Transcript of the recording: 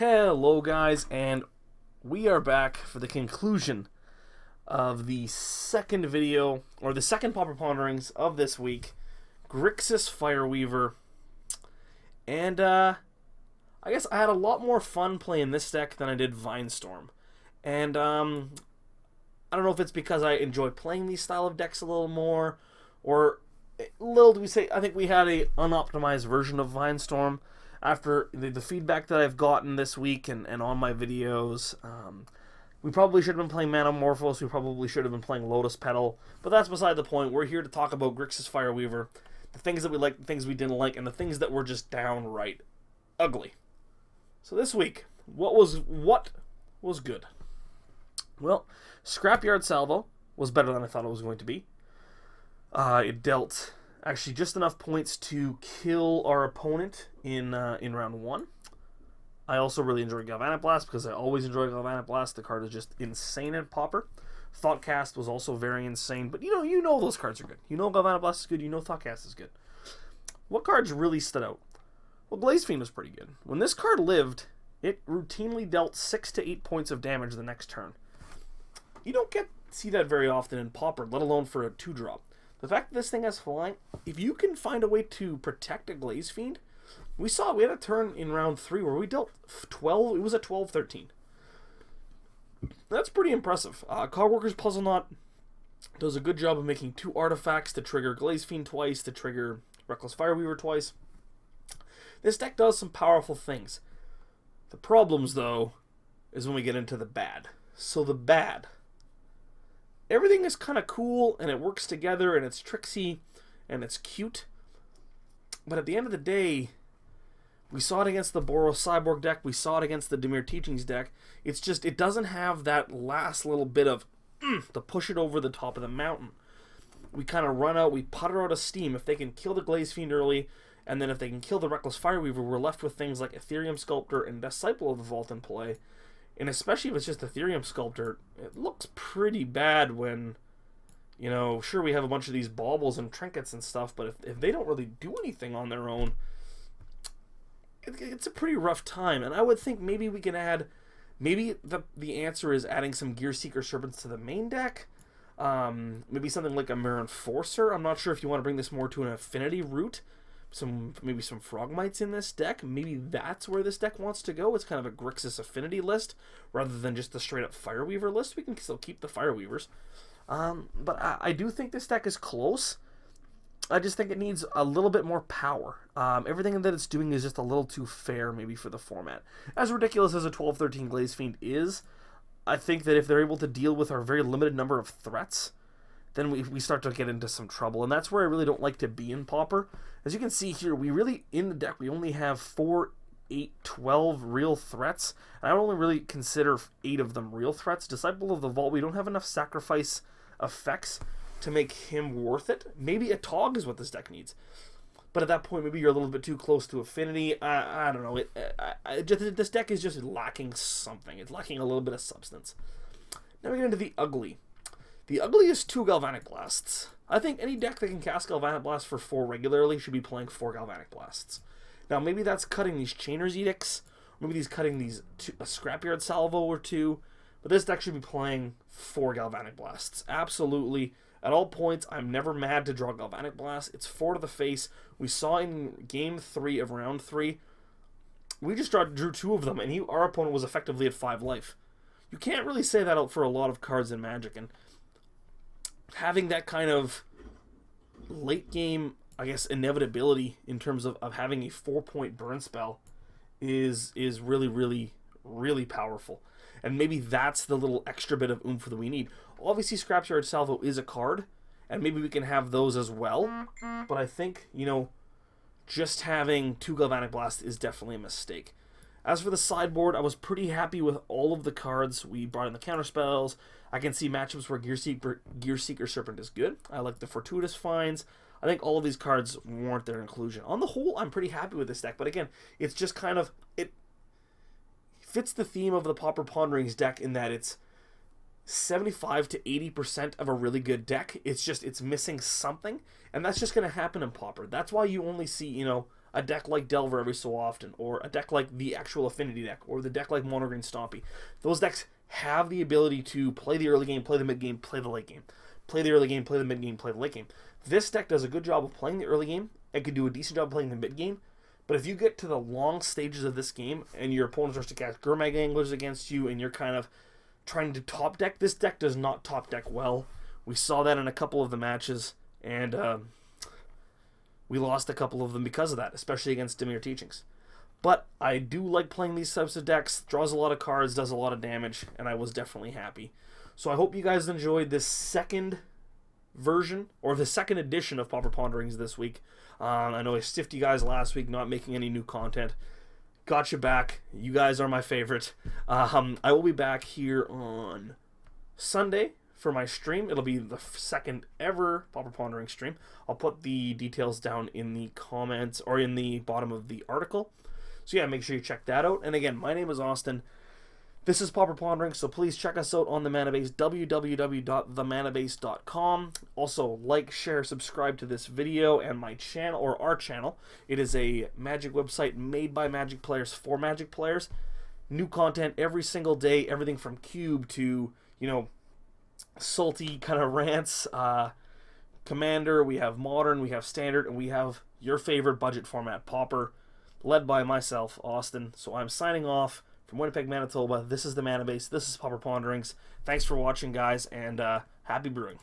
Hello guys, and we are back for the conclusion of the second video, or the second Pauper Ponderings of this week, Grixis Fireweaver. And I guess I had a lot more fun playing this deck than I did Vinestorm. And I don't know if it's because I enjoy playing these style of decks a little more, or little do we say, I think we had a unoptimized version of Vinestorm. After the feedback that I've gotten this week and on my videos, we probably should have been playing Manamorphose, we probably should have been playing Lotus Petal, but that's beside the point. We're here to talk about Grixis Fireweaver, the things that we liked, the things we didn't like, and the things that were just downright ugly. So this week, what was good? Well, Scrapyard Salvo was better than I thought it was going to be. It dealt actually just enough points to kill our opponent in round 1. I also really enjoyed Galvanic Blast because I always enjoy Galvanic Blast. The card is just insane in Pauper. Thoughtcast was also very insane, but you know those cards are good. You know Galvanic Blast is good, you know Thoughtcast is good. What cards really stood out? Well, Glaze Fiend was pretty good. When this card lived, it routinely dealt 6 to 8 points of damage the next turn. You don't see that very often in Pauper, let alone for a 2-drop. The fact that this thing has flying, if you can find a way to protect a Glaze Fiend, we had a turn in round 3 where we dealt 12, it was a 12-13. That's pretty impressive. Cogworker's Puzzle Knot does a good job of making 2 artifacts to trigger Glaze Fiend twice, to trigger Reckless Fireweaver twice. This deck does some powerful things. The problems, though, is when we get into the bad. So the bad. Everything is kind of cool, and it works together, and it's tricksy, and it's cute. But at the end of the day, we saw it against the Boros Cyborg deck, we saw it against the Dimir Teachings deck. It's just, it doesn't have that last little bit of to push it over the top of the mountain. We kind of run out, we putter out of steam. If they can kill the Glaze Fiend early, and then if they can kill the Reckless Fireweaver, we're left with things like Ethereum Sculptor and Disciple of the Vault in play. And especially if it's just Ethereum Sculptor, it looks pretty bad when, sure, we have a bunch of these baubles and trinkets and stuff, but if they don't really do anything on their own, it's a pretty rough time. And I would think maybe we can add, maybe the answer is adding some Gearseeker Serpents to the main deck. Maybe something like a Mirror Enforcer. I'm not sure if you want to bring this more to an affinity route. Maybe some Frogmites in this deck. Maybe that's where this deck wants to go. It's kind of a Grixis affinity list rather than just a straight up Fireweaver list. We can still keep the Fireweavers. But I do think this deck is close. I just think it needs a little bit more power. Everything that it's doing is just a little too fair maybe for the format. As ridiculous as a 12-13 Glaze Fiend is, I think that if they're able to deal with our very limited number of threats, then we start to get into some trouble. And that's where I really don't like to be in Pauper. As you can see here, in the deck, we only have 4, 8, 12 real threats. And I only really consider 8 of them real threats. Disciple of the Vault, we don't have enough sacrifice effects to make him worth it. Maybe a Tog is what this deck needs. But at that point, maybe you're a little bit too close to affinity. I don't know. This deck is just lacking something. It's lacking a little bit of substance. Now we get into the ugly. The ugly is 2 Galvanic Blasts. I think any deck that can cast Galvanic Blast for 4 regularly should be playing 4 Galvanic Blasts. Now, maybe that's cutting these Chainer's Edicts, or maybe he's cutting these a Scrapyard Salvo or 2, but this deck should be playing 4 Galvanic Blasts. Absolutely. At all points, I'm never mad to draw Galvanic Blast. It's 4 to the face. We saw in Game 3 of Round 3, we just drew 2 of them, and our opponent was effectively at 5 life. You can't really say that out for a lot of cards in Magic, and having that kind of late game, I guess, inevitability in terms of having a 4-point burn spell is really, really, really powerful. And maybe that's the little extra bit of oomph that we need. Obviously, Scrapyard Salvo is a card, and maybe we can have those as well. But I think, just having 2 Galvanic Blast is definitely a mistake. As for the sideboard, I was pretty happy with all of the cards. We brought in the counterspells. I can see matchups where Gearseeker Serpent is good. I like the Fortuitous Finds. I think all of these cards warrant their inclusion. On the whole, I'm pretty happy with this deck. But again, it's just kind of, it fits the theme of the Pauper Ponderings deck in that it's 75 to 80% of a really good deck. It's missing something. And that's just going to happen in Pauper. That's why you only see, a deck like Delver every so often, or a deck like the actual Affinity deck, or the deck like Mono Green Stompy. Those decks have the ability to play the early game, play the mid game, play the late game. Play the early game, play the mid game, play the late game. This deck does a good job of playing the early game. It can do a decent job playing the mid game. But if you get to the long stages of this game and your opponent starts to cast Gurmag Anglers against you and you're kind of trying to top deck, this deck does not top deck well. We saw that in a couple of the matches, and we lost a couple of them because of that, especially against Dimir Teachings. But I do like playing these types of decks. Draws a lot of cards, does a lot of damage, and I was definitely happy. So I hope you guys enjoyed this second version, or the second edition of Pauper Ponderings this week. I know I stiffed you guys last week not making any new content. Got you back. You guys are my favorite. I will be back here on Sunday for my stream. It'll be the second ever Pauper Pondering stream. I'll put the details down in the comments or in the bottom of the article. So yeah, make sure you check that out. And again, my name is Austin. This is Pauper Pondering, so please check us out on the Manabase, www.themanabase.com. Also, like, share, subscribe to this video and my channel, or our channel. It is a Magic website made by Magic players for Magic players. New content every single day, everything from Cube to, you know, salty kind of rants. Commander, we have Modern, we have Standard, and we have your favorite budget format, Pauper, led by myself, Austin. So I'm signing off. From Winnipeg, Manitoba, this is the Manabase, this is Pauper Ponderings. Thanks for watching, guys, and happy brewing.